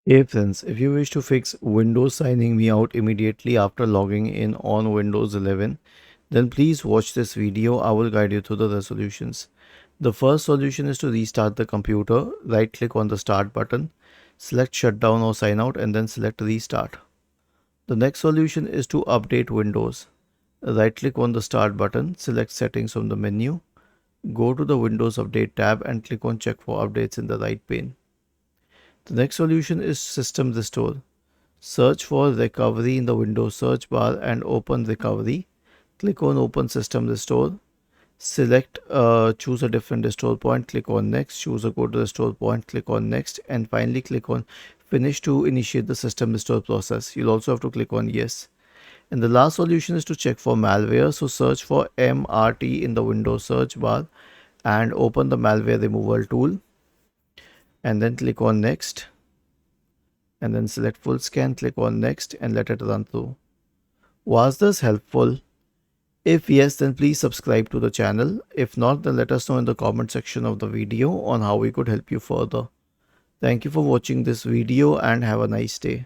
Hey friends, if you wish to fix Windows signing me out immediately after logging in on Windows 11, then please watch this video. I will guide you through the resolutions. The first solution is to restart the computer. Right click on the start button, select shutdown or sign out and then select restart. The next solution is to update Windows. Right click on the start button, select settings from the menu, go to the Windows Update tab and click on check for updates in the right pane. The next solution is system restore. Search for recovery in the Windows search bar and open recovery. Click on open system restore. Select choose a different restore point, click on next, choose a go to restore point, click on next, and finally click on finish to initiate the system restore process. You'll also have to click on yes. And the last solution is to check for malware. So search for MRT in the Windows search bar and open the malware removal tool and then click on next and then select full scan, click on next and let it run through. Was this helpful? If yes, then please subscribe to the channel. If not, then let us know in the comment section of the video on how we could help you further. Thank you for watching this video and have a nice day.